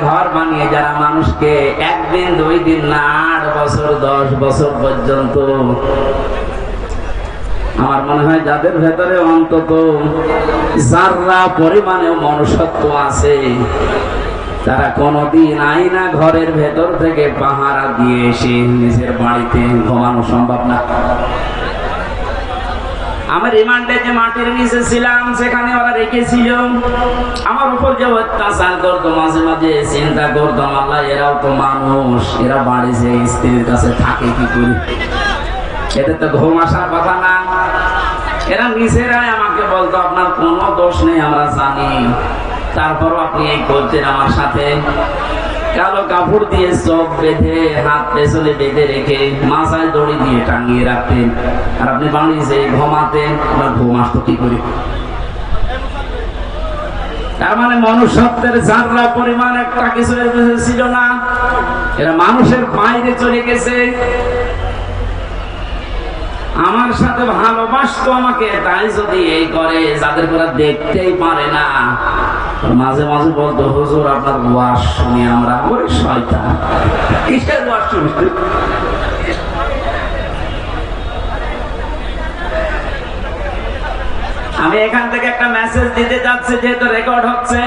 ঘর বানিয়ে যারা মানুষকে একদিন 2 দিন না 8 বছর 10 বছর পর্যন্ত, আমার মনে হয় যাদের ভেতরে অন্তত যারা পরিমাণে মনুষ্যত্ব আছে, তারা কোনদিন আয়না ঘরের ভেতর থেকে পাহারা দিয়ে এসে নিজের বাড়িতে ঘুমানো সম্ভব না। আমি রিমান্ডে যে মাটির নিচে ছিলাম সেখানে ওরা রেখেছিল, আমার উপর যে অত্যাচার করতো, মাঝে মাঝে চিন্তা করতাম আল্লাহ এরাও তো মানুষ, এরা বাড়ি যে স্ত্রীর কাছে থাকে কি করে, এদের তো ঘুম আসার কথা না। এরা নিজেরাই আমাকে বলতো আপনার কোনো দোষ নেই আমরা জানি, তারপরও আপনি এই করছেন আমার সাথে। কালো কাপড় দিয়ে চোখ বেঁধে হাত পেছনে বেঁধে রেখে মাথায় দড়ি দিয়ে টাঙিয়ে রাখতেন, আর আপনি বাড়িতে ঘুমাতেন, আপনার ঘুম আসতো কি করে? তার মানে মনুষ্যত্বের যারা পরিমাণ একটা কিছু ছিল না, এরা মানুষের বাইরে চলে গেছে। আমার সাথে ভালোবাসতো আমাকে, তাই যদি এই করে যাদের করে দেখতেই পারে না, মাঝে মাঝে বলতো হুজুর আপনার ওয়াজ শুনি আমরা। ওরে শয়তান, কিসের ওয়াজ শুনতে? আমি এখান থেকে একটা মেসেজ দিতে যাচ্ছি, যেহেতু রেকর্ড হচ্ছে।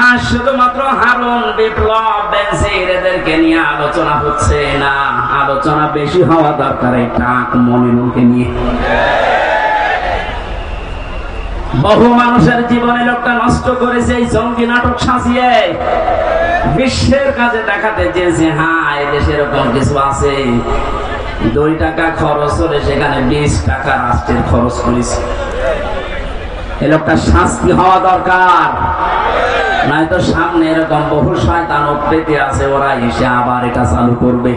আর শুধুমাত্র হারুন, বিপ্লব, বেনজির এদেরকে নিয়ে আলোচনা হচ্ছে না, আলোচনা বেশি হওয়া দরকার এই টাক মমিনুলকে নিয়ে। বহু মানুষের জীবনে লোকটা নষ্ট করেছে এই জঙ্গি নাটক সাজিয়ে, বিশ্বের কাছে দেখাতে চেয়েছে হ্যাঁ এদেশে এরকম কিছু আছে। 2 টাকা খরচ হলে সেখানে 20 টাকা রাষ্ট্রের খরচ করেছে। এই লোকটা শাস্তি হওয়া দরকার, নয়তো সামনে এরকম বহু শয়তান পেতে আছে, ওরা এসে আবার এটা চালু করবে।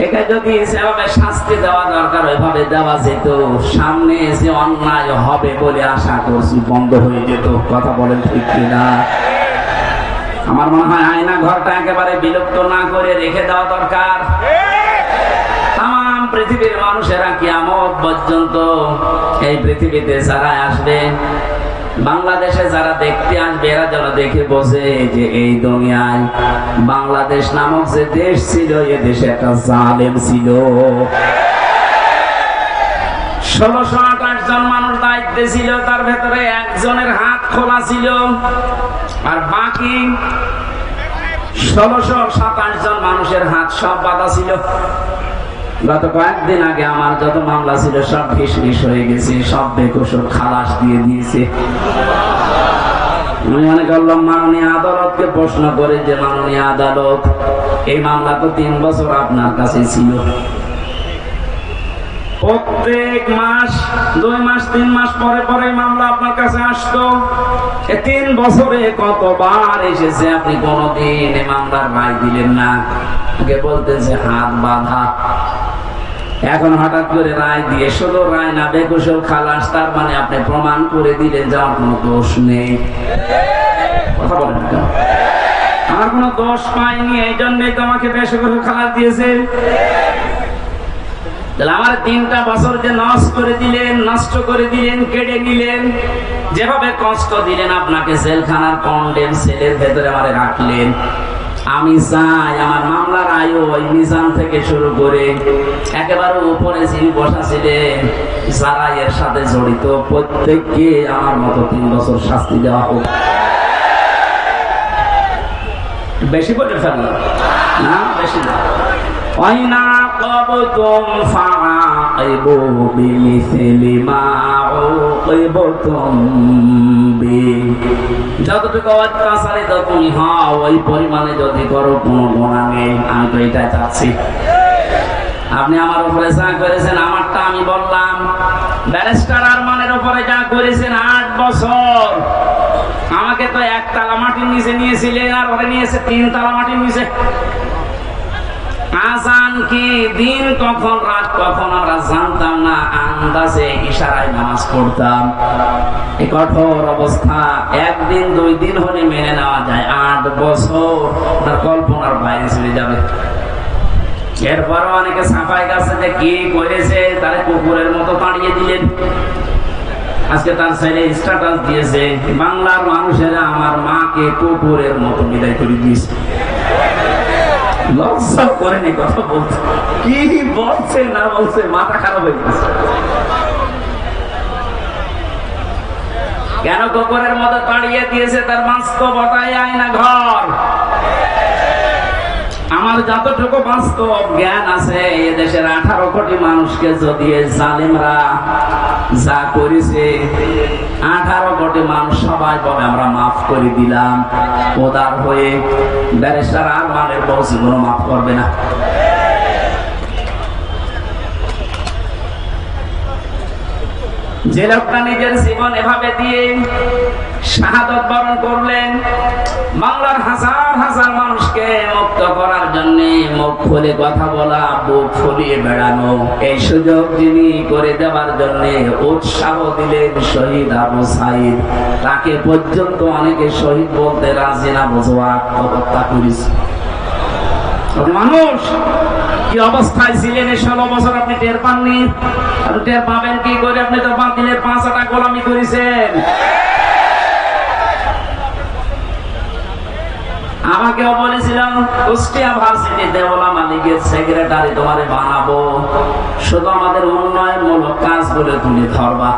এটা যদি সেভাবে শাস্তি দেওয়া দরকার ওইভাবে দেওয়া যেত, সামনে এসে অন্যায় হবে বলে আশা করছি বন্ধ হয়ে যেত। কথা বলেন ঠিক কিনা? আমার মনে হয় আয়না ঘরটা একেবারে বিলুপ্ত না করে রেখে দেওয়া দরকার। তাম পৃথিবীর মানুষেরা কিয়ামত পর্যন্ত এই পৃথিবীতে যারা আসবে, বাংলাদেশে যারা দেখতে আসবে, এরা যেন দেখে বোঝে যে এই দুনিয়ায় বাংলাদেশ নামক যে দেশ ছিল, এ দেশে একটা জালেম ছিল। 1628 জন মানুষ দায়িত্বে ছিল, তার ভেতরে একজনের হাত খোলা ছিল, আর বাকি 1627 জন মানুষের হাত সব বাঁধা ছিল। গত কয়েকদিন আগে আমার যত মামলা ছিল সব ফিসফিস হয়ে গেছে, সব বেকসুর খালাস দিয়ে দিয়েছে। আমি মনে করলাম মাননীয় আদালতকে প্রশ্ন করে যে মাননীয় আদালত, এই মামলা তো 3 বছর আপনার কাছে ছিল, প্রত্যেক মাস 2 মাস 3 মাস পরে পরে মামলা আপনার কাছে আসতো, 3 বছরে কতবার এসেছে, আপনি কোনদিন এই মামলার রায় দিলেন না। আগে বলতেন যে হাত বাঁধা, এখন হঠাৎ করে রায় দিয়ে শুধু রায় না বেকসুর খালাস, তার মানে আপনি প্রমাণ করে দিলেন যে আমার কোনো দোষ নেই। কথা বলেন না, আমার কোনো দোষ পাইনি, এই জন্যই তো আমাকে বেকসুর খালাস দিয়েছে। তাহলে আমার 3টা বছর যে নষ্ট করে দিলেন, কেড়ে নিলেন, যেভাবে কষ্ট দিলেন, আপনাকে জেলখানার কন্ডেম সেলের ভেতরে আমারে রাখলেন। আমি চাই আমার মামলার আয়ু ওই মিজান থেকে শুরু করে একেবারে উপরে যিনি বসা ছিলেন, যারা এর সাথে জড়িত, প্রত্যেককে আমার মতো 3 বছর শাস্তি দেওয়া হোক। বেশি বলে ফেললাম না? বেশি না। যতটুকু অত্যাচারিত তুমি হও ওই পরিমাণে যদি করো কোনো গুনাহ নেই। আমি তো এটা চাচ্ছি। আপনি আমার উপরে যা করেছেন, আমারটা আমি বললাম, ব্যারিস্টার আরমানের উপরে যা করেছেন 8 বছর, আমাকে তো 1 তালা মাটির নিচে নিয়েছিলেন, আর ওরে নিয়েছে 3 তালা মাটির নিচে। আজান কি দিন কখন রাত কখন আমরা জানতাম না, আন্দাজে ইশারায় নামাজ পড়তাম। এই কঠোর অবস্থা 1 দিন 2 দিন হলে মেনে নেওয়া যায়, 8 বছর তার কল্পনার বাইরে চলে যাবে। এরপরও অনেকে সাফাই গাছে যে কি করেছে, তারে কুকুরের মতো তাড়িয়ে দিলেন। আজকে তার ছেলে স্ট্যাটাস দিয়েছে, বাংলার মানুষেরা আমার মাকে কুকুরের মতো বিদায় করে দিয়েছে। লজ্জা করেনি কথা বলতে, কি বলছে না বলছে মাথা খারাপ হয়ে গেছে। কেন কুকুরের মতো তাড়িয়ে দিয়েছে? তার বাস্তবতাই আয়না ঘর। আমার যতটুকু বাস্তব জ্ঞান আছে, এদেশের 18 কোটি মানুষকে যদি জালিমরা যা করেছে, 18 কোটি মানুষ সবাই বলে আমরা মাফ করে দিলাম, উদার হয়ে ব্যারিস্টার আরমানের বউ জীবনও মাফ করবে না। যে লোকটা নিজের জীবন এভাবে দিয়ে শাহাদত বরণ করলেন, বাংলার হাজার হাজার মানুষকে মুক্ত করার জন্য মুখ খুলে কথা বলা, বুক ফুলিয়ে বেড়ানো, এই সুযোগ যিনি করে দেওয়ার জন্য উৎসাহ দিলেন শহীদ আবু সাইদ। তাকে পর্যন্ত অনেকে শহীদ বলতে রাজি না, বুঝো আত্মহত্যা করেছে। মানুষ কি অবস্থায় ছিলেন এই 16 বছর আপনি টের পাননি? আপনি টের পাবেন কি করে? আপনি তো বাতিলের 5 আটা গোলামি করেছেন। আমাকেও বলেছিলাম কুষ্টিয়া ভার্সিটিতে ওলামা লীগের সেক্রেটারি তোমারে বানাবো, শুধু আমাদের উন্নয়নমূলক কাজগুলো তুলে ধরবা।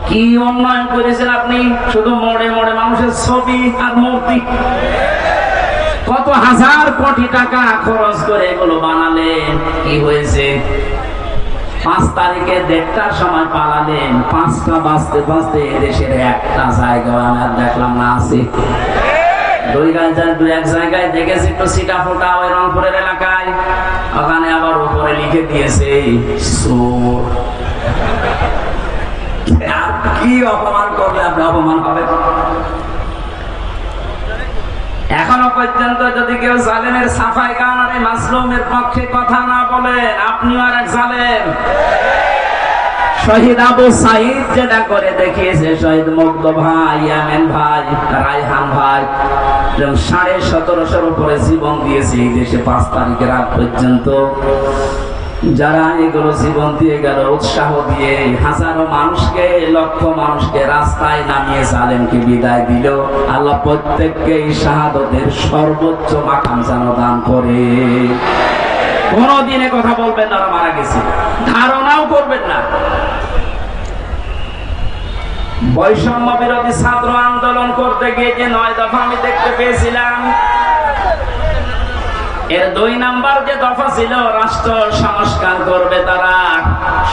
কি উন্নয়ন করেছেন আপনি? শুধু মোড়ে মোড়ে মানুষের ছবি আর মূর্তি। কত হাজার কোটি টাকা খরচ করে এগুলো বানালেন, কি হয়েছে? 5 তারিখে 1:30টার সময় পালালেন, 5টা বাজতে বাজতে এদেশের একটা জায়গায় আমি আর দেখলাম না আছে। দুই এক জায়গায় দেখেছি একটু সিটা ফোটা, ওই রংপুরের এলাকায়, ওখানে আবার উপরে লিখে দিয়েছে চোর। কি অপমান করলে আপনি অপমান হবে? এখনো পর্যন্ত যদি কেউ জালেমের সাফাই গান আর মাসলুমের পক্ষে কথা না বলেন, আপনিও আর এক জালেম। শহীদ আবু সাইদ যেটা করে দেখিয়েছে, শহীদ মুগ্ধ ভাই, ইয়ামেন ভাই, রায়হান ভাই 1750 উপরে জীবন দিয়েছে এই দেশে 5 তারিখের আগ পর্যন্ত। যারা এগুলো জীবন দিয়ে গেল, উৎসাহ দিয়ে হাজারো মানুষকে, লক্ষ মানুষকে রাস্তায় নামিয়ে জালেমকে বিদায় দিল। আল্লাহ প্রত্যেককে শাহাদতের সর্বোচ্চ মাকাম যেন দান করে। কোনদিনে কথা বলবেন না মারা গেছে, ধারণাও করবেন না। বৈষম্য বিরোধী ছাত্র আন্দোলন করতে গিয়ে যে 9 দফা আমি দেখতে পেয়েছিলাম, এর 2 নাম্বার যে দফা ছিল রাষ্ট্র সংস্কার করবে, তারা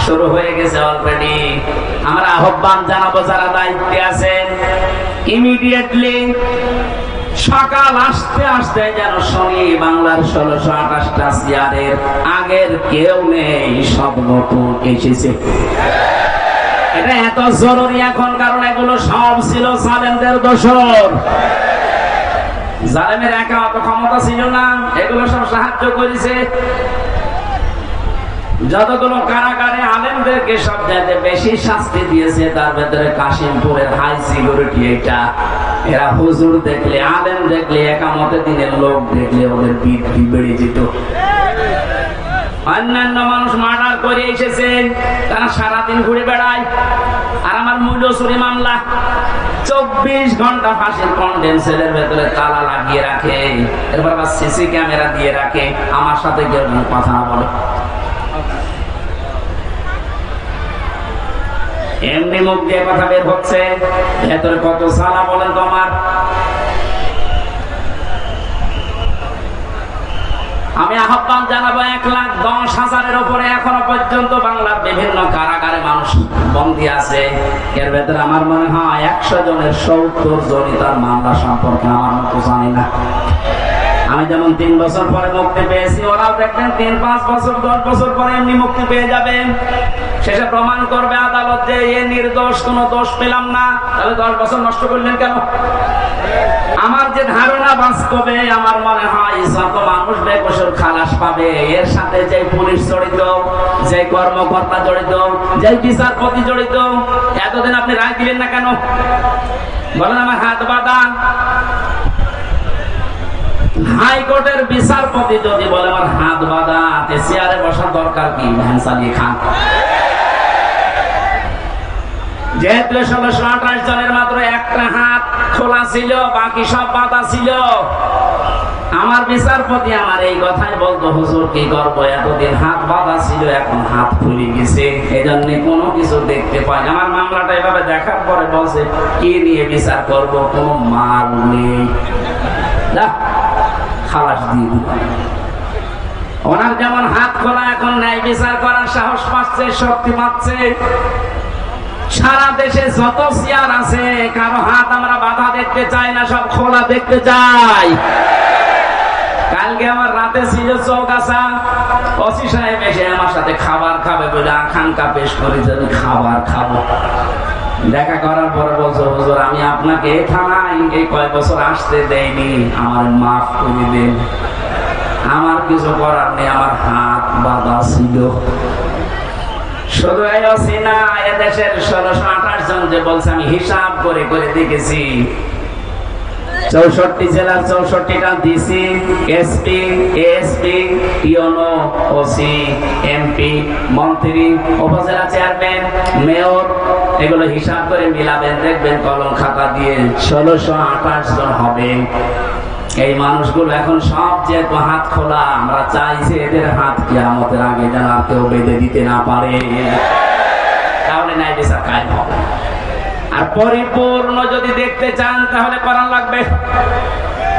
শুরু হয়ে গেছে অলরেডি। আমরা আহ্বান জানাবো যারা দায়িত্বে আছেন, ইমিডিয়েটলি সকাল আসতে আসতে যেন শুনি বাংলার 1628টা চেয়ারের আগের কেউ নেই, সব নতুন এসেছে। এটা এত জরুরি এখন, কারণ এগুলো সব ছিল জালেমদের দোসর। জালেমের একা অত ক্ষমতা ছিল না, এগুলো সব সাহায্য করেছে। যতগুলো কারাগারে আলেমদেরকে সবচেয়ে বেশি শাস্তি দিয়েছে, তার ভেতরে কাশিমপুরের হাই সিকিউরিটি। এটা এরা হুজুর দেখলে, আলেম দেখলে, একামতে দিনের লোক দেখলে ওদের বৃদ্ধি বেড়ে যেত। অন্যান্য মানুষ মার্ডার করে এসেছে, তারা সারাদিন ঘুরে বেড়ায়। আর আমার মূল্যচুরি মামলা 24 ঘন্টা ফাঁসির কন্ডেম সেলের ভেতরে তালা লাগিয়ে রাখে, এরপর আবার সিসি ক্যামেরা দিয়ে রাখে, আমার সাথে কেউ কথা না বলে। এমনি মুখ দিয়ে কথা বের হচ্ছে, ভেতরে কত সালা বলেন তো আমার। আমি আহ্বান জানাবো 1,10,000-এর উপরে এখনো পর্যন্ত বাংলার বিভিন্ন কারাগারে মানুষ বন্দী আছে। এর ভেতরে আমার মনে হয় 100 জনের 70 জনই তার মামলা সম্পর্কে আমার মতো জানি না। আমি যেমন 3 বছর পরে মুক্তি পেয়েছি, ওরাও দেখবেন 3-5 বছর 10 বছর পরে এমনি মুক্তি পেয়ে যাবেন। শেষে প্রমাণ করবে আদালত যে এ নির্দোষ, কোনো দোষ পেলাম না। তাহলে 10 বছর নষ্ট করলেন কেন? আমার যে ধারণা, বাস্তবে আমার মনে হয় যত মানুষ বেকসুর খালাস পাবে, এর সাথে যে পুলিশ জড়িত, যে কর্মকর্তা জড়িত, যে বিচারপতি জড়িত, এতদিন আপনি রায় দিলেন না কেন? বলেন আমার হাত বাঁধা। হাইকোর্টের বিচারপতি যদি বলে আমার হাত বাঁধা, চেয়ারে বসার দরকার কি? ভ্যান চালিয়ে খান। যেহেতু 1628 জনের মাত্র একটা হাত খোলা ছিল, বাকি সব বাঁধা ছিল। আমার বিচারপতি আমার এই কথাই বলতো, হুজুর কি করবো, এতদিন হাত বাঁধা ছিল, এখন হাত খুলে গেছে, এই জন্য কোনো কিছু দেখতে পাই না। আমার মামলাটা এভাবে দেখার পরে বলছে কি নিয়ে বিচার করব, কোনো মাল নেই, খালাস দিয়ে দিল। ওনার যেমন হাত খোলা, এখন ন্যায় বিচার করার সাহস পাচ্ছে, শক্তি পাচ্ছে। সারা দেশে যত চেয়ার আছে, কারো হাত আমরা বাধা দেখতে চাই না, সব খোলা দেখতে চাই। কালকে আমার রাতে ছিল চৌগাছা, ওসি সাহেব এসে আমার সাথে খাবার খাবে বলে আকাঙ্ক্ষা পেশ করে যে আমি খাবার খাবো। দেখা করার পরে বলছো, হুজুর আমি আপনাকে থানায় এই কয় বছর আসতে দেয়নি, আমার মাফ করে দেন। আমার কিছু করার নেই, আমার হাত বাঁধা ছিল। শুধু এই ওসি না, এদেশের 1628 জন যে বলছে, আমি হিসাব করে করে দেখেছি, 64 জেলার 64টা DC, SP, ASP, UNO, OC, MP, মন্ত্রী, উপজেলা চেয়ারম্যান, মেয়র, এগুলো হিসাব করে মিলাবেন, দেখবেন কলম খাতা দিয়ে 1628 জন হবে। এই মানুষগুলো এখন সব যে হাত খোলা, আমরা চাইছি এদের হাত কিয়ামতের আগে যেন আর কেউ বেঁধে দিতে না পারে, তাহলে ন্যায় বিচার কায়েম হবে। আর পরিপূর্ণ যদি দেখতে চান তাহলে কোরআন লাগবে।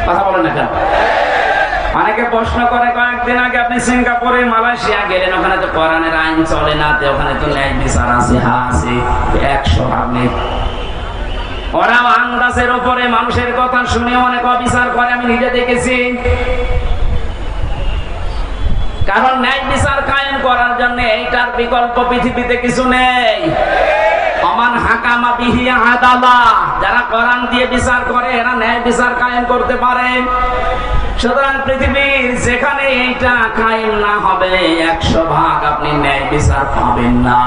কথা বলেন না কেন? অনেকে প্রশ্ন করে, কয়েকদিন আগে আপনি সিঙ্গাপুরে, মালয়েশিয়া গেলেন, ওখানে তো কোরআনের আইন চলে না, ওখানে তো ন্যায় বিচার আছে। হ্যাঁ আছে, 100 নেই। ওরা আন্দাজের উপরে মানুষের কথা শুনে অনেক অবিচার করে, আমি নিজে দেখেছি। কারণ ন্যায় বিচার কায়েম করার জন্য এইটার বিকল্প পৃথিবীতে কিছু নেই। ওমান হাকামা বিহি আদালা, যারা কোরআন দিয়ে বিচার করে এরা ন্যায় বিচার কায়েম করতে পারে। সুতরাং পৃথিবীর যেখানে এইটা কায়েম না হবে, 100% আপনি ন্যায় বিচার পাবেন না।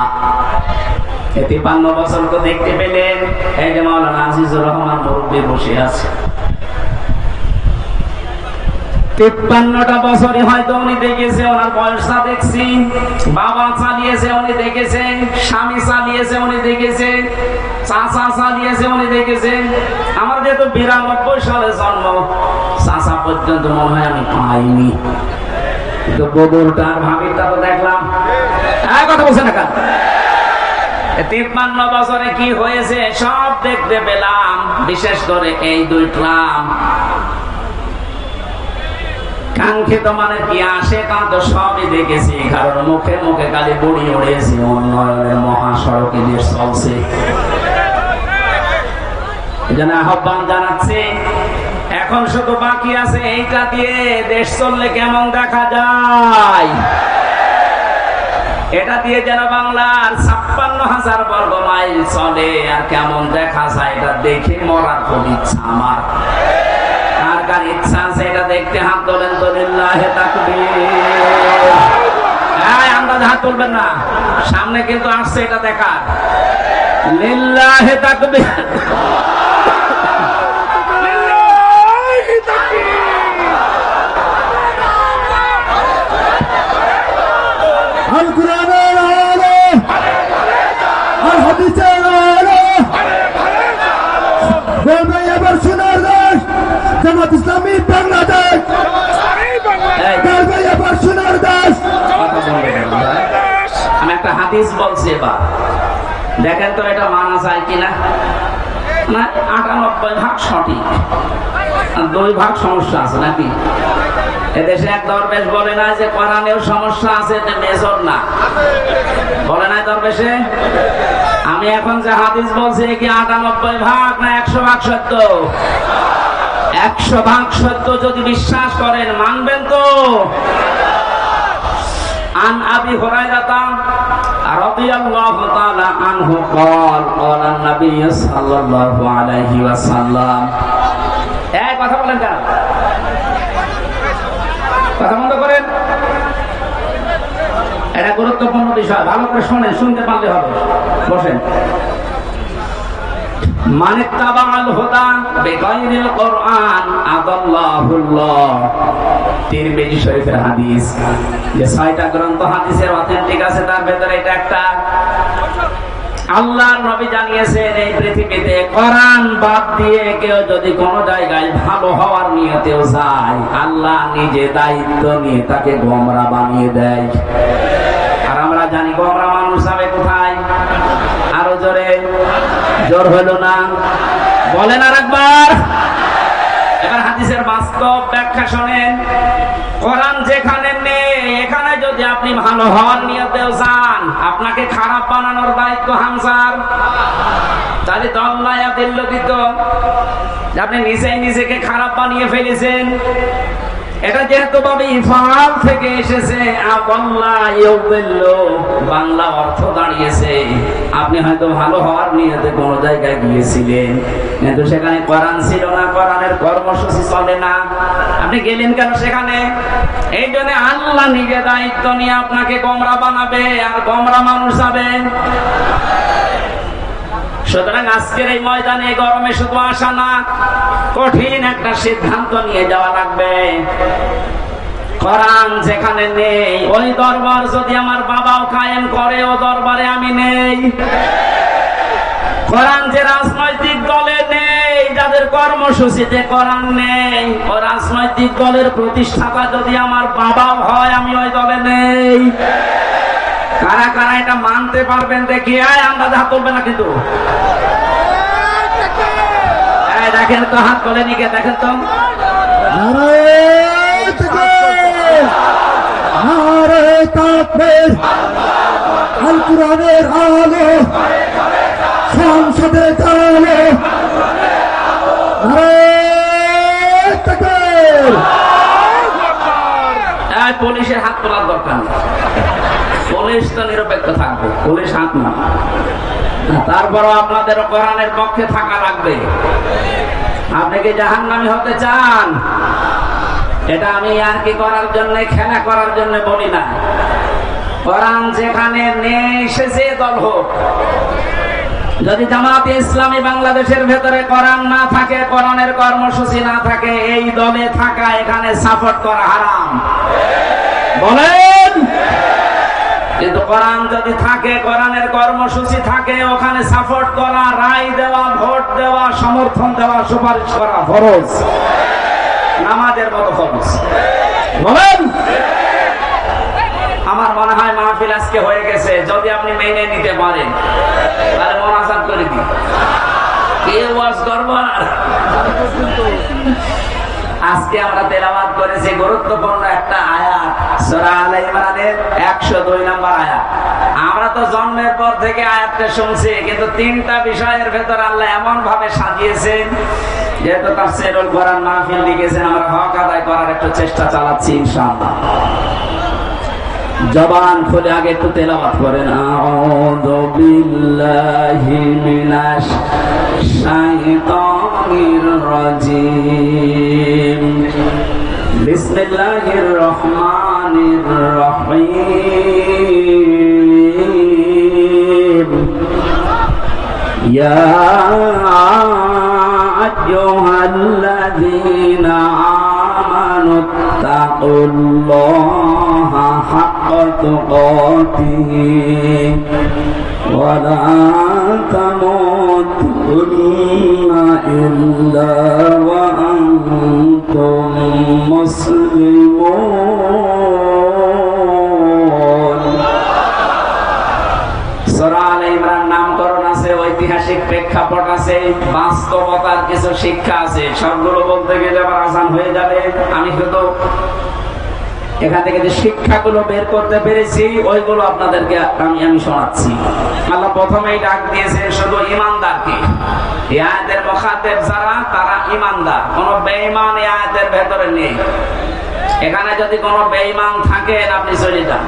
53 বছর তো দেখতে পেলেন, এই যে মাওলানা আজিজুর রহমান মুরব্বী বসে আছে, 53টা বছরই হয়তো উনি দেখেছে, ওনার বয়সটা দেখছি। বাবা চালিয়েছে উনি দেখেছে, স্বামী চালিয়েছে উনি দেখেছে, চাচা চালিয়েছে উনি দেখেছে। আমার যেহেতু 92 সালে জন্ম, চাচা পর্যন্ত মনে হয় আমি পাইনি, কিন্তু বদলটা ভাবিটা তো দেখলাম। কথা বলছে না কেন? 53 বছরে কি হয়েছে সব দেখতে পেলাম, বিশেষ করে এই 2 ট্রাম। কাঙ্ক্ষিত মানে কি আসে তা তো সবই দেখেছি, কারণ মুখে মুখে খালি বড়ি উড়েছে, উন্নয়নের মহাসড়কে দেশ চলছে। এজন্য আহ্বান জানাচ্ছে, এখন শুধু বাকি আছে এইটা দিয়ে দেশ চললে কেমন দেখা যায়। এটা দিয়ে যেন বাংলার 56,000 বর্গ মাইল চলে, আর কেমন দেখা যায় এটা দেখে মরার খুব ইচ্ছা আমার। আর কার ইচ্ছা আছে এটা দেখতে হাত তোলেন তো, লিল্লাহে তাকবীর। আন্দাজে হাত তুলবেন না, সামনে কিন্তু আসছে এটা দেখার। লিল্লাহে তাকবীর। আল কুরআনের আলো, আল হাদিসের আলো, বলবে এবার সোনার দেশ জামাত ইসলামী বাংলাদেশ, বলবে এবার সোনার দেশ। আমি একটা হাদিস বলছি, এবার দেখেন তো এটা মানা যায় কিনা। না, 98% সঠিক, 2% সমস্যা আছে নাকি? এদেশে এক দরবেশ বলে না যে কোরআনেও সমস্যা আছে, মেজর না, বলে না দরবেশে। আমি এখন যে হাদিস বলছি কি 98% না 100% সত্য? 100% সত্য যদি বিশ্বাস করেন, মানবেন তো? আন আবি হুরায়রা রাদিয়াল্লাহু তাআলা আনহু قال قال النبي صلى الله عليه وسلم। এই কথা বলেন কেন? কথা বন্ধ করেন, এটা গুরুত্বপূর্ণ বিষয়, ভালো করে শোনেন, শুনতে পারলে হবে। বসেন। মানে তাবাল হুদা বিগাইরিল কোরআন আদাল্লাহুল্লাহ। তিরমিজি শরীফের হাদিস, যে 6টা গ্রন্থ হাদিসের অথেন্টিক আছে, তার ভেতরে এটা একটা। আল্লাহর নবী জানিয়েছেন এই পৃথিবীতে কোরআন বাদ দিয়ে কেউ যদি কোন জায়গায় ভালো হওয়ার নিয়তেও যায়, আল্লাহ নিজে দায়িত্ব নিয়ে তাকে গোমরা বানিয়ে দেয়। আর আমরা জানি গোমরা মানুষ যাবে কোথায়? আরো জোরে, জোর হলো না, বলেন আর একবার। এবার হাদিসের বাস্তব ব্যাখ্যা শোনেন। কোরআন যেখানে নেই, এখানে যদি আপনি ভালো হওয়ার নিয়তেও যান, আপনাকে খারাপ বানানোর দায়িত্ব হামসার। তাহলে দল্লায়া দিল দিত, আপনি নিজেই নিজেকে খারাপ বানিয়ে ফেলেছেন। এটা যেহেতু ভাবে ইফাল থেকে এসেছে, বাংলা অর্থ দাঁড়িয়েছে আপনি হয়তো ভালো হওয়ার নিয়তে কোন জায়গায় গিয়েছিলেন, কিন্তু সেখানে কোরআন ছিল না, কোরআনের কর্মসূচি চলে না, আপনি গেলেন কেন সেখানে? এই জন্য আল্লাহ নিজে দায়িত্ব নিয়ে আপনাকে গোমরা বানাবে, আর গোমরা মানুষ যাবে। সুতরাং আজকের এই ময়দানে গরমে শুধু আসা না, কঠিন একটা সিদ্ধান্ত নিয়ে যাওয়া লাগবে। কোরআন যেখানে নেই, ওই দরবার যদি আমার বাবাও কায়েম করে, ও দরবারে আমি নেই। কোরআন যে রাজনৈতিক দলে নেই, যাদের কর্মসূচিতে কোরআন নেই, ও রাজনৈতিক দলের প্রতিষ্ঠাতা যদি আমার বাবাও হয়, আমি ওই দলে নেই। কারা কারা এটা মানতে পারবেন দেখি? আমরা হাত তুলবে না কিন্তু, দেখেন তো, হাত তোলে নিকে, দেখেন তো। আল কুরআনের আলো সংসদে চালো, পুলিশের হাত তোলার দরকার নেই, পুলিশ তো নিরপেক্ষ থাকবে, পুলিশ হাত না। তারপরও আপনাদের কোরআনের পক্ষে থাকা লাগবে। আপনি কি জাহান্নামী হতে চান? এটা আমি আর কি করার জন্য, খেলা করার জন্য বলি না। কোরআন যেখানে নেই, সে যে দল হোক, যদি জামাতে ইসলামী বাংলাদেশের ভেতরে কোরআন না থাকে, কোরআনের কর্মসূচি না থাকে, এই দলে থাকা, এখানে সাপোর্ট করা হারাম। বলেন। কিন্তু কোরআন যদি থাকে, কোরআনের কর্মসূচি থাকে, ওখানে সাপোর্ট করা, রায় দেওয়া, ভোট দেওয়া, সমর্থন দেওয়া, সুপারিশ করা ফরজ, নামাজের মতো ফরজ। বলেন। আমার মনে হয় মাহফিল আজকে হয়ে গেছে, যদি আপনি মেনে নিতে পারেন তাহলে মোনাজাত করে দিন। কে ওয়াজ করব? আজকে আমরা তেলাওয়াত করেছি গুরুত্বপূর্ণ একটা আয়াত, সূরা আলে ইমরানের 102 নম্বর আয়াত। আমরা তো জন্মের পর থেকে আয়াতটা শুনছি, কিন্তু তিনটা বিষয়ের ভেতর আল্লাহ এমন ভাবে সাজিয়েছেন, যেহেতু তাফসীরুল কোরআন মাহফিল লিখেছেন, আমরা হক আদায় করার একটু চেষ্টা চালাচ্ছি ইনশাআল্লাহ। জবান খুলে আগে একটু তেলাওয়াত করেন। আউযু বিল্লাহি মিনাশ শাইতানির রাজিম, বিসমিল্লাহির রহমানির রহিম। ইয়া আইয়ুহাল্লাযীনা আমানু তাকুল্লাহা হাক্কা তুকাতিহি ওয়া লা তামুতুন্না ইল্লা ওয়া আনতুম মুসলিমুন। সূরা আলে ইমরান নামকরণ আছে, ঐতিহাসিক প্রেক্ষাপট আছে, বাস্তবতার কিছু শিক্ষা আছে। সবগুলো বলতে গেলে আবার আসান হয়ে যাবে। আমি শুধু এখান থেকে যে শিক্ষাগুলো বের করতে পেরেছি, ওইগুলো আপনাদেরকে আমি শোনাচ্ছি। আল্লাহ প্রথমেই ডাক দিয়েছে শুধু ঈমানদারকে। এই আয়াতের মুখাতাব যারা, তারা ঈমানদার, কোনো বেঈমান এই আয়াতের ভেতরে নেই। এখানে যদি কোনো বেঈমান থাকেন, আপনি চলে যান।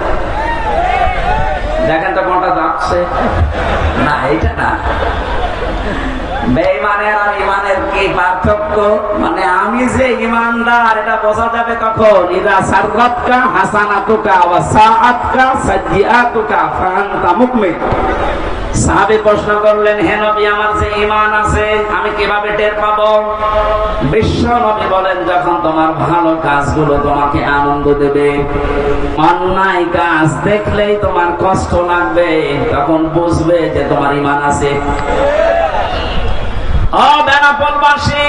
দেখেন তো কোনটা যাচ্ছে না, এইটা না। বেঈমানের আর ঈমানের কি পার্থক্য? মানে আমি যে ঈমানদার, এটা বোঝা যাবে কখন? ইযা সাররাতকা হাসানাতুকা ওয়া সাআতকা সাইয়্যাতুকা ফাআনতা মুকমিন। সাহাবী প্রশ্ন করলেন, হে নবী, আমার যে ঈমান আছে আমি কিভাবে টের পাবো? বিশ্ব নবী বলেন, যখন তোমার ভালো কাজগুলো তোমাকে আনন্দ দেবে, অন্যায় কাজ দেখলেই তোমার কষ্ট লাগবে, তখন বুঝবে যে তোমার ঈমান আছে। ও বেনাপোলবাসী,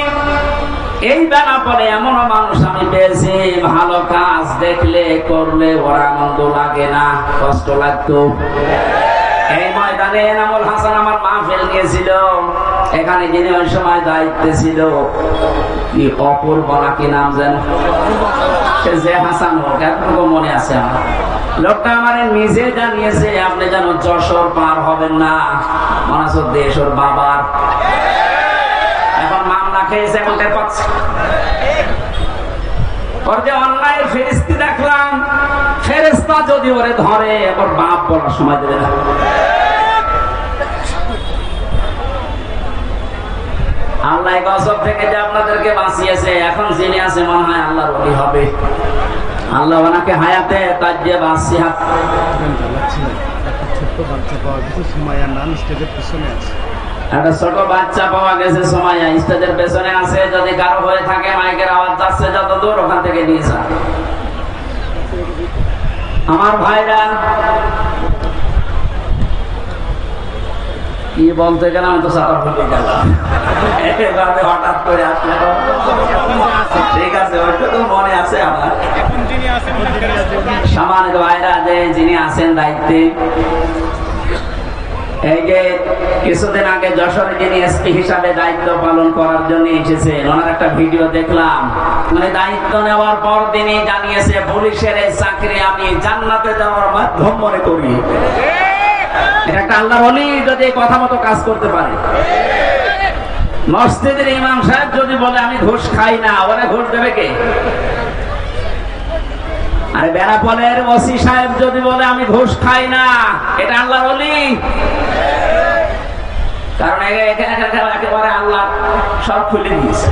এই বেনাপোলে এমন মানুষ আমি পেয়েছি, ভালো কাজ দেখলে করলে ওর আনন্দ লাগে না, কষ্ট লাগতো। এই ময়দানে এনামুল হাসান আমার মাহফিল নিয়েছিল, এখানে যিনি ওই সময় দায়িত্বে ছিল, কি অপূর্ব নাকি নাম যেন, সে যে হাসান হোক, এতটুকু মনে আছে আমার। লোকটা আমার নিজে জানিয়েছে, আপনি যেন যশোর পার হবেন না, মনে হচ্ছে দেশ ওর বাবার। এখন মামলা খেয়েছে, এখন টের পাচ্ছে। ওর যে অন্যায়ের ফেরেশতা দেখলাম, ফেরেশতা যদি ওরে ধরে ওর বাপ বলার সময় দেবে না। আল্লাহ গজব থেকে যে আপনাদেরকে বাঁচিয়েছে, এখন যিনি আছে মনে হয় আল্লাহর ওলি হবে। আল্লাহ ওনাকে হায়াতে তার যে বাঁচিয়াত। একটা ছোট বাচ্চা পাওয়া গেছে সুমাইয়া, স্টেজের পেছনে আছে। যদি কারো হয়ে থাকে, মাইকের আওয়াজ যাচ্ছে যত দূর, ওখান থেকে নিয়ে যান। আমার ভাইরা, কি বলতে গেলাম আমি তো সারা ভুলে গেলাম, হঠাৎ করে আসলে। ঠিক আছে, ওইটা তো মনে আছে আমার। সম্মানিত ভাইরা, যে যিনি আছেন দায়িত্বে, এই যে কিছুদিন আগে যশোরে যিনি এসপি হিসাবে দায়িত্ব পালন করার জন্য এসেছেন, ওনার একটা ভিডিও দেখলাম। মানে দায়িত্ব নেওয়ার পর দিনই জানিয়েছে, পুলিশের এই চাকরি আমি জান্নাতে যাওয়ার মাধ্যম মনে করি। এটা একটা আল্লাহর ওলি যদি কথা মতো কাজ করতে পারে। মসজিদের ইমাম সাহেব যদি বলে আমি ঘুষ খাই না, ওরা ঘুষ দেবে কে? আরে বেনাপোলের ওসি সাহেব যদি বলে আমি ঘুষ খাই না, এটা আল্লাহর ওলি? কারণ একেবারে আল্লাহ সব খুলে দিয়েছে।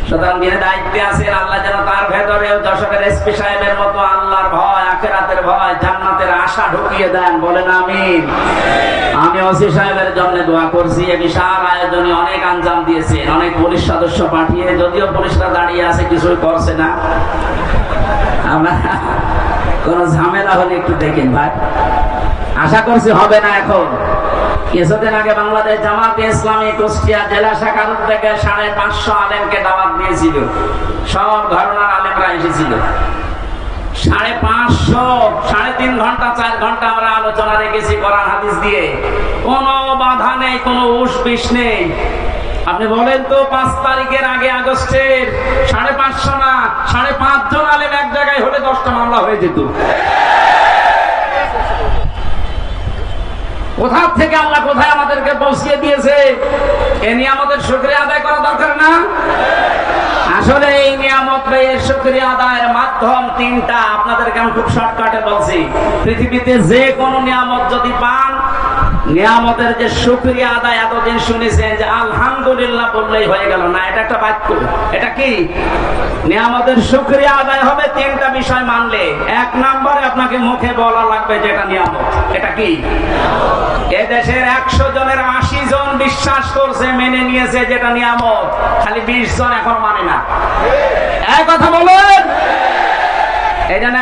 সুতরাং যিনি দায়িত্বে আছেন, আল্লাহ যেন তার ভেতরেও যশোরের এসপি সাহেবের মতো আল্লাহর ভয়, আখিরাতের ভয়, জান্নাতের আশা ঢুকিয়ে দেন। বলেন আমিন। আমি ওসি সাহেবের জন্য দোয়া করছি। এই বিশাল আয়োজনে অনেক আঞ্জাম দিয়েছেন, অনেক পুলিশ সদস্য পাঠিয়ে, যদিও পুলিশরা দাঁড়িয়ে আছে, কিছুই করছে না। আমরা কোন ঝামেলা হলে একটু দেখেন ভাই, আশা করছি হবে না। এখন কিছুদিন আগে বাংলাদেশ জামাতে ইসলামী কুষ্টিয়া জেলা শাখার উদ্যোগে 550 আলেমকে দাওয়াত দিয়েছিল। সব ঘরানার আলেমরা এসেছিল। 550, 3.5 ঘন্টা 4 ঘন্টা আমরা আলোচনা রেখেছি কোরআন হাদিস দিয়ে। কোনো বাধা নেই, কোনো উস-বিস নেই। আপনি বলেন তো, 5 তারিখের আগে আগস্টের 550 না 5.5 জন আলেম এক জায়গায় হলে 10টা মামলা হয়ে যেত। কোথা থেকে আল্লাহ কোথায় আমাদেরকে পৌঁছিয়ে দিয়েছে, এ নিয়ামতের শুকরিয়া আদায় করা দরকার না? আসলে এই নিয়ামত এর শুকরিয়া আদায়ের মাধ্যম 3টা। আপনাদেরকে আমি খুব শর্টকাটে বলছি। পৃথিবীতে যে কোনো নিয়ামত যদি পান, নিয়ামতের যে শুকরিয়া আদায়, এতদিন শুনেছেন যে আলহামদুলিল্লাহ বললেই হয়ে গেল না, এটা একটা বাক্য। এটা কি? নিয়ামতের শুকরিয়া আদায় হবে 3টা বিষয় মানলে। 1 নম্বরে আপনাকে মুখে বলা লাগবে যেটা নিয়ামত। এটা কি? এ দেশের 100 জনের 80 জন বিশ্বাস করছে, মেনে নিয়েছে যেটা নিয়ামত, খালি 20 জন এখন মানে না। এক কথা বলেন। এই জন্য